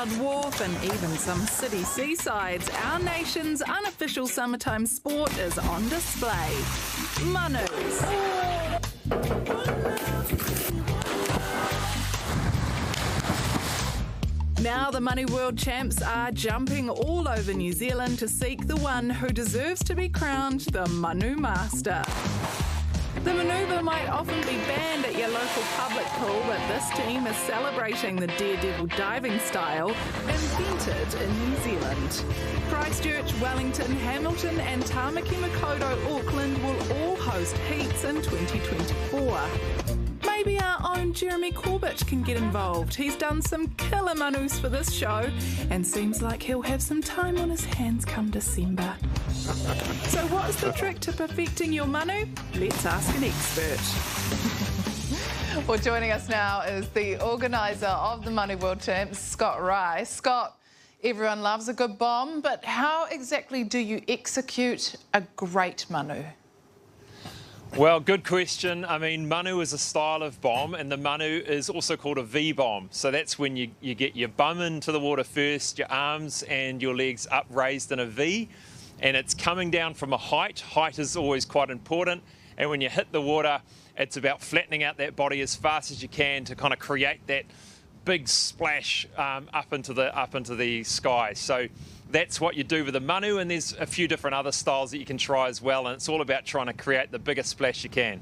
Cloud Wharf and even some city seasides, our nation's unofficial summertime sport is on display. Manus. Now the Manu World Champs are jumping all over New Zealand to seek the one who deserves to be crowned the Manu Master. The manoeuvre might often be banned at your local public pool, but this team is celebrating the daredevil diving style invented in New Zealand. Christchurch, Wellington, Hamilton and Tamaki Makaurau, Auckland will all host heats in 2024. Maybe our own Jeremy Corbett can get involved. He's done some killer manus for this show and seems like he'll have some time on his hands come December. So what's the trick to perfecting your manu? Let's ask an expert. Well, joining us now is the organiser of the Manu World Champs, Scott Rice. Scott, everyone loves a good bomb, but how exactly do you execute a great manu? Well, good question. I mean, manu is a style of bomb, and the manu is also called a V-bomb. So that's when you get your bum into the water first, your arms and your legs upraised in a V, and it's coming down from a height. Height is always quite important, and when you hit the water, it's about flattening out that body as fast as you can to kind of create that big splash up into the sky. So that's what you do with the manu, and there's a few different other styles that you can try as well, and it's all about trying to create the biggest splash you can.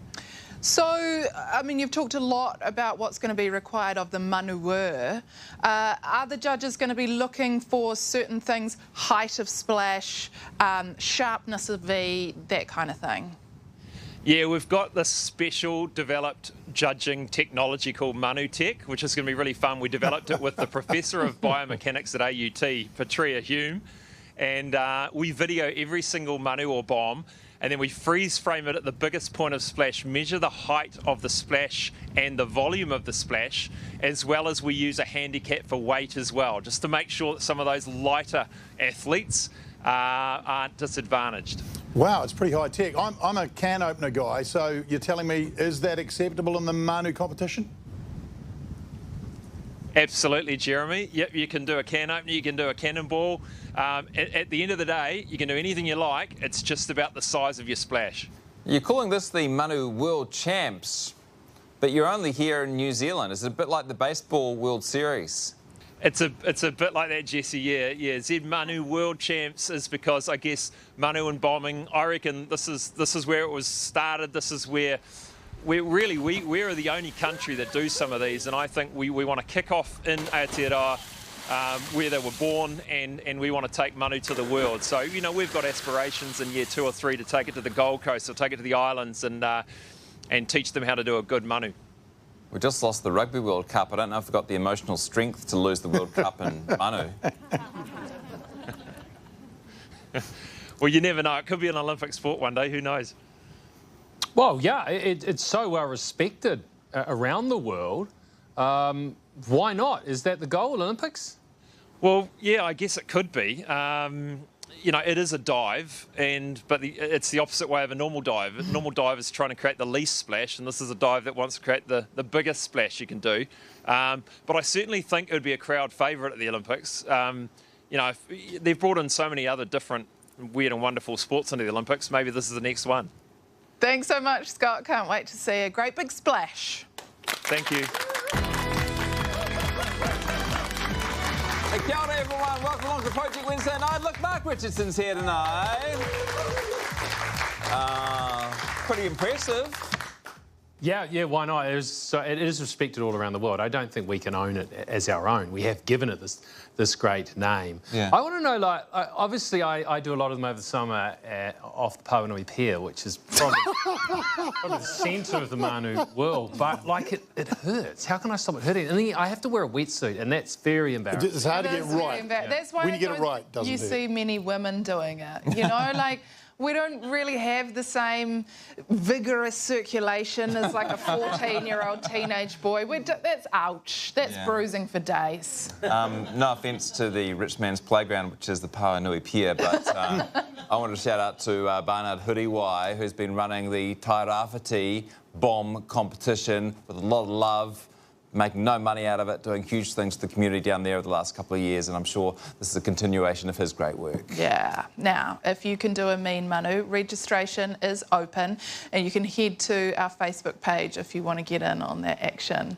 So, I mean, you've talked a lot about what's going to be required of the manuer. Are the judges going to be looking for certain things, height of splash, sharpness of V, that kind of thing? Yeah, we've got this special developed judging technology called Manu Tech, which is going to be really fun. We developed it with the Professor of Biomechanics at AUT, Patria Hume, and we video every single manu or bomb, and then we freeze frame it at the biggest point of splash, measure the height of the splash and the volume of the splash, as well as we use a handicap for weight as well, just to make sure that some of those lighter athletes aren't disadvantaged. Wow, it's pretty high tech. I'm a can opener guy, so you're telling me, is that acceptable in the manu competition? Absolutely, Jeremy. Yep, you can do a can opener, you can do a cannonball. At the end of the day, you can do anything you like. It's just about the size of your splash. You're calling this the Manu World Champs, but you're only here in New Zealand. Is it a bit like the Baseball World Series? It's a bit like that, Jesse. Yeah. Z Manu World Champs is because I guess manu and bombing. I reckon this is where it was started. This is where we're the only country that do some of these, and I think we want to kick off in Aotearoa, where they were born, and we want to take manu to the world. So we've got aspirations in year 2 or 3 to take it to the Gold Coast or take it to the islands and teach them how to do a good manu. We just lost the Rugby World Cup. I don't know if we've got the emotional strength to lose the World Cup in manu. Well, you never know. It could be an Olympic sport one day. Who knows? Well, yeah, it's so well respected around the world. Why not? Is that the goal, Olympics? Well, yeah, I guess it could be. It is a dive, but it's the opposite way of a normal dive. A normal dive is trying to create the least splash, and this is a dive that wants to create the biggest splash you can do. But I certainly think it would be a crowd favourite at the Olympics. They've brought in so many other different weird and wonderful sports into the Olympics. Maybe this is the next one. Thanks so much, Scott. Can't wait to see a great big splash. Thank you. Hey, kia ora everyone, welcome along to Project Wednesday Night. Look, Mark Richardson's here tonight. Pretty impressive. Yeah, why not? It is respected all around the world. I don't think we can own it as our own. We have given it this great name. Yeah. I want to know, obviously I do a lot of them over the summer off the Pawanui Pier, which is probably the centre of the Manu world, but it hurts. How can I stop it hurting? And then I have to wear a wetsuit, and that's very embarrassing. It's hard to get right. That's why when you get it right, doesn't you it? see many women doing it. We don't really have the same vigorous circulation as like a 14-year-old teenage boy. That's ouch. That's bruising for days. No offence to the rich man's playground, which is the Pawanui Pier, but I want to shout out to Barnard Huriwai, who's been running the Tairāwhiti bomb competition with a lot of love making no money out of it, doing huge things to the community down there over the last couple of years, and I'm sure this is a continuation of his great work. Yeah. Now, if you can do a mean Manu, registration is open, and you can head to our Facebook page if you want to get in on that action.